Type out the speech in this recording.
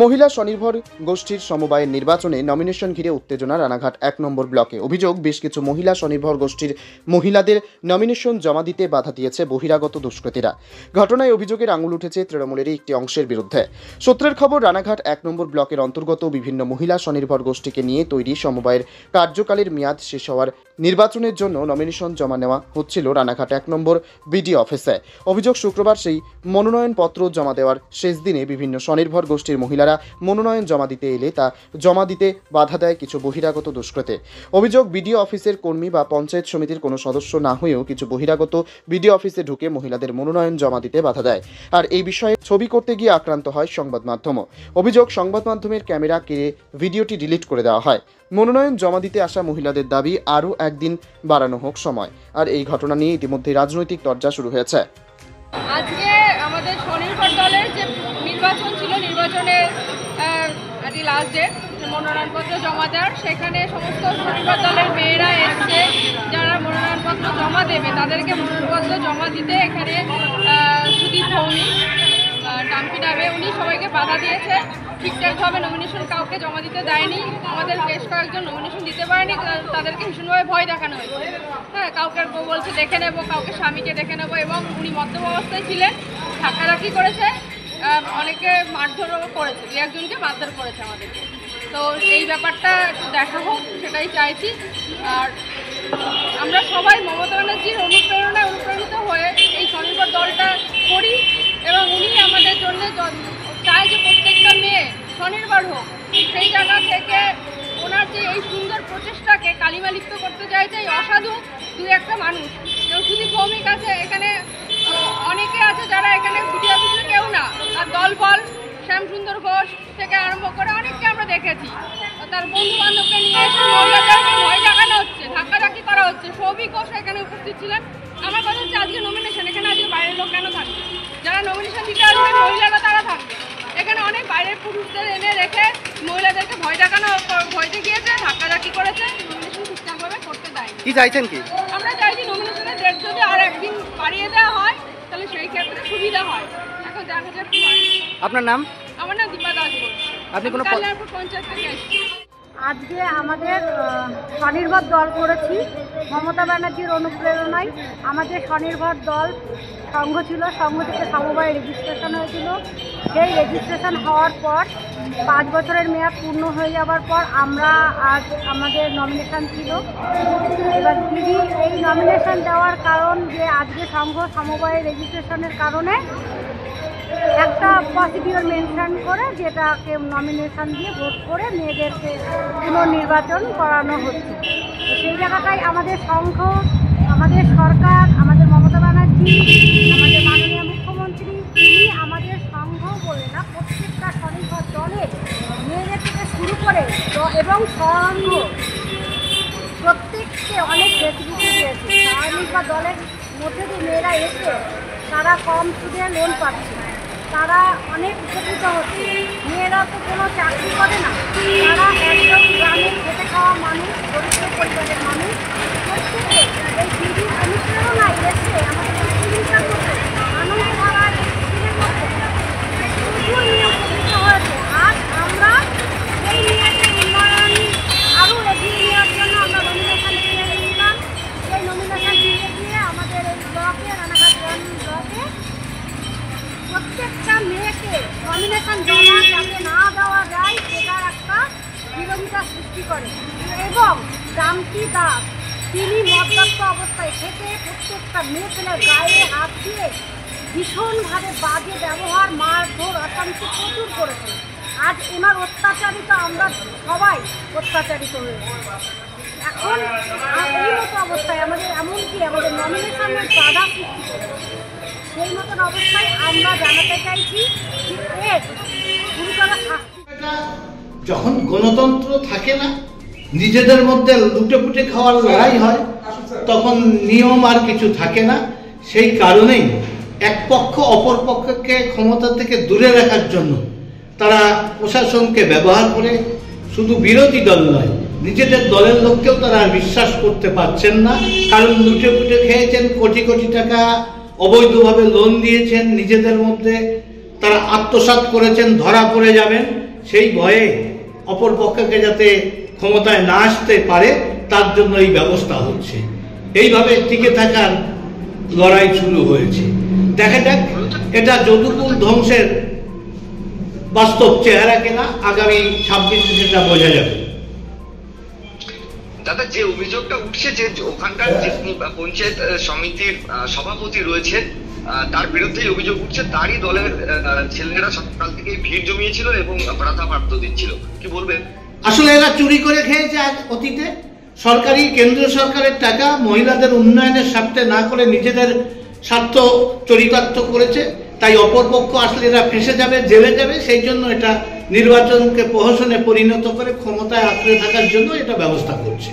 মহিলা স্বনির্ভর গোষ্ঠীর সমবায়ের নির্বাচনে নমিনেশন ঘিরে উত্তেজনা রানাঘাট ১ নম্বর ব্লকে। অভিযোগ, বেশ কিছু মহিলা স্বনির্ভর গোষ্ঠীর মহিলাদের নমিনেশন জমা দিতে বাধা দিয়েছে বহিরাগত দুষ্কৃতীরা। ঘটনায় অভিযোগের আঙুল উঠেছে তৃণমূলেরই একটি অংশের বিরুদ্ধে। সূত্রের খবর, রানাঘাট ১ নম্বর ব্লকের অন্তর্গত বিভিন্ন মহিলা স্বনির্ভর গোষ্ঠীকে নিয়ে তৈরি সমবায়ের কার্যকালের মেয়াদ শেষ হওয়ার নির্বাচনের জন্য নমিনেশন জমা নেওয়া হচ্ছিল রানাঘাট ১ নম্বর বিডিও অফিসে। অভিযোগ, শুক্রবার সেই মনোনয়নপত্র জমা দেওয়ার শেষ দিনে বিভিন্ন স্বনির্ভর গোষ্ঠীর মহিলারা মনোনয়ন জমা দিতে এলে তা জমা দিতে বাধা দেয় কিছু বহিরাগত দুষ্কৃতী। অভিযোগ, বিডিও অফিসের কর্মী বা পঞ্চায়েত সমিতির কোনো সদস্য না হয়েও কিছু বহিরাগত বিডিও অফিসে ঢুকে মহিলাদের মনোনয়ন জমা দিতে বাধা দেয়। আর এই বিষয়ে ছবি করতে গিয়ে আক্রান্ত হয় সংবাদ মাধ্যমও। অভিযোগ, সংবাদ মাধ্যমের ক্যামেরা কেড়ে ভিডিওটি ডিলিট করে দেওয়া হয়। মনোনয়ন জমা দিতে আসা মহিলাদের দাবি আরও একদিন বাড়ানো হোক সময়। আর এই ঘটনা নিয়ে ইতিমধ্যে রাজনৈতিক তরজা শুরু হয়েছে। আজকে আমাদের স্বনির্ভর দলের যে নির্বাচন ছিল, নির্বাচনের লাস্ট ডেট মনোনয়নপত্র জমা দেওয়ার, সেখানে সমস্ত স্বনির্ভর দলের মেয়েরা এসছে, যারা মনোনয়নপত্র জমা দেবে তাদেরকে মনোনয়নপত্র জমা দিতে এখানে সুদীপ ভৌমিক ডাম্পি নামে উনি সবাইকে বাধা দিয়েছে। ঠিকঠাকভাবে নমিনেশন কাউকে জমা দিতে দেয়নি। আমাদের বেশ কয়েকজন নমিনেশন দিতে পারেনি, তাদেরকে ভীষণভাবে ভয় দেখানো হয়েছে। হ্যাঁ, কাউকে বলছে দেখে নেবো, কাউকে স্বামীকে দেখে নেবো, এবং উনি মদ্যপ অবস্থায় ছিলেন, ধাক্কাধাক্কি করেছে, অনেকে মারধরও করেছে, দু একজনকে মারধর করেছে আমাদেরকে। তো এই ব্যাপারটা একটু দেখা হোক, সেটাই চাইছি। আর আমরা সবাই মমতা ব্যানার্জির অনুপ্রেরণায় অনুপ্রাণিত হয়ে এই স্বনির্ভর দলটা করি, এবং উনি আমাদের জন্য চায় যে প্রত্যেকটা মেয়ে স্বনির্ভর হোক। সেই জায়গা থেকে ওনার যে এই সুন্দর প্রচেষ্টাকে কালিমালিপ্ত করতে চাইছে এই অসাধু দুই একটা মানুষ। যেমন সুদীপ ভৌমিক আছে, এখানে অনেকে আছে যারা এখানে বিডিও অফিসে কেউ না, আর দলবল শ্যামসুন্দর ঘোষ থেকে আরম্ভ করে অনেককে আমরা দেখেছি, তার বন্ধু বান্ধবকে নিয়ে এসে মহিলাদেরকে ভয় দেখানো হচ্ছে, ধাক্কাধাক্কি করা হচ্ছে। সৌভিক ঘোষ এখানে উপস্থিত ছিলেন। আমার কথা হচ্ছে, আজকে নমিনেশন, এখানে আজকে বাইরের লোক কেন থাকবে? যারা নমিনেশন দিতে আসবে মহিলারা, তারা থাকবে। এখানে অনেক বাইরের পুরুষদের এনে রেখে মহিলাদেরকে ভয় দেখানো, ভয় দেখিয়েছে, ধাক্কাধাক্কি করেছে, নমিনেশন ঠিকঠাকভাবে করতে দেয়। কি চাইছেন কি? আমরা চাইছি নমিনেশনের ডেট যদি আর একদিন বাড়িয়ে দেওয়া হয় তাহলে সেই ক্ষেত্রে সুবিধা হয়। এখন দেখা যাক কি হয়। আপনার নাম? আমার নাম দীপা দাস। আপনি কোনো কল্যাণপুর পঞ্চায়েত থেকে এসেছি। আজকে আমাদের স্বনির্ভর দল করেছি মমতা ব্যানার্জির অনুপ্রেরণায়। আমাদের স্বনির্ভর দল সংঘ ছিল, সংঘ থেকে সমবায় রেজিস্ট্রেশন হয়েছিল। সেই রেজিস্ট্রেশন হওয়ার পর 5 বছরের মেয়াদ পূর্ণ হয়ে যাওয়ার পর আমরা আজ আমাদের নমিনেশন ছিল। এবার দিদি এই নমিনেশন দেওয়ার কারণ যে আজকে সংঘ সমবায় রেজিস্ট্রেশনের কারণে একটা প্রসিডিওর মেনশন করে, যেটাকে নমিনেশন দিয়ে ভোট করে মেয়েদেরকে পুনর্নির্বাচন করানো হচ্ছে। সেই জায়গাটায় আমাদের সংঘ, আমাদের সরকার, আমাদের মমতা ব্যানার্জি, আমাদের মাননীয় মুখ্যমন্ত্রী, তিনি আমাদের সংঘ বলে না, প্রত্যেকটা স্বনির্ভর দলের মেয়েদের থেকে শুরু করে এবং সংঘ প্রত্যেককে অনেক ফেসিলিটি দিয়েছে। স্বনির্ভর দলের মধ্যে যে মেয়েরা এসে তারা কম সুদে লোন পাচ্ছে, তারা অনেক উপকৃত হচ্ছে। মেয়েরা তো কোনো চাকরি করে না, তারা একদম গ্রামে খেটে খাওয়া মানুষ, দরিদ্র পরিবারের মানুষ, প্রত্যেকে এই দিদির অনুপ্রেরণায় এসে আমাদের চিকিৎসা করতে আনন্দ ধারার প্রচুর নিয়ে উপকৃত হয়েছে। আজ আমরা এই মেয়েদের উন্নয়ন আরও এগিয়ে নেওয়ার জন্য আমরা নমিনেশন দিয়ে নিলাম। এই নমিনেশন দিয়ে আমাদের এই ব্লকে, রানাঘাট ব্লকে প্রত্যেকটা মেয়েকে নমিনেশন জমা যাতে না দেওয়া যায় সেটার একটা বিরোধিতা সৃষ্টি করে। এবং ডাম্পি দাস, তিনি মদ্যপ অবস্থায় থেকে প্রত্যেকটা মেয়ে ছেলের গায়ে হাত দিয়ে ভীষণভাবে বাজে ব্যবহার, মারধর, অশান্তি প্রচুর করেছে। আজ ওনার অত্যাচারিত আমরা সবাই অত্যাচারিত হয়েছে। এখন এই মতো অবস্থায় আমাদের এমনকি আমাদের নমিনেশনের বাধা সৃষ্টি করেছে। সেই মতন অবস্থায় আমরা জানাতে চাইছি যে এর গুরুতর শাস্তি। যখন গণতন্ত্র থাকে না, নিজেদের মধ্যে লুটেপুটে খাওয়ার লড়াই হয়, তখন নিয়ম আর কিছু থাকে না। সেই কারণেই এক পক্ষ অপর পক্ষকে ক্ষমতা থেকে দূরে রাখার জন্য তারা প্রশাসনকে ব্যবহার করে, শুধু বিরোধী দল নয়, নিজেদের দলের লোককেও তারা বিশ্বাস করতে পারছেন না। কারণ লুটেপুটে খেয়েছেন, কোটি কোটি টাকা অবৈধভাবে লোন দিয়েছেন, নিজেদের মধ্যে তারা আত্মসাৎ করেছেন, ধরা পড়ে যাবেন, সেই ভয়ে অপর পক্ষকে যাতে ক্ষমতায় না আসতে পারে তার জন্য এই ব্যবস্থা হচ্ছে। এইভাবে টিকে থাকার লড়াই শুরু হয়েছে। দেখা যাক এটা যদুকুল ধ্বংসের বাস্তব চেহারা কিনা আগামী 26 সেটা বোঝা যাবে। দাদা, যে অভিযোগটা উঠছে যে ওখানকার যে পঞ্চায়েত সমিতির সভাপতি রয়েছে তার বিরুদ্ধেই অভিযোগ উঠছে, তারই দলের ছেলেরা সকাল থেকে ভিড় জমিয়েছিল এবং প্রার্থ দিচ্ছিল, কি বলবেন? আসলে এরা চুরি করে খেয়েছে অতীতে সরকারি কেন্দ্রীয় সরকারের টাকা মহিলাদের উন্নয়নের স্বার্থে না করে নিজেদের স্বার্থ চরিতার্থ করেছে। তাই অপরপক্ষ আসলে এরা ফেঁসে যাবে, জেলে যাবে, সেই জন্য এটা নির্বাচনকে প্রহসনে পরিণত করে ক্ষমতায় আঁকড়ে থাকার জন্য এটা ব্যবস্থা করছে।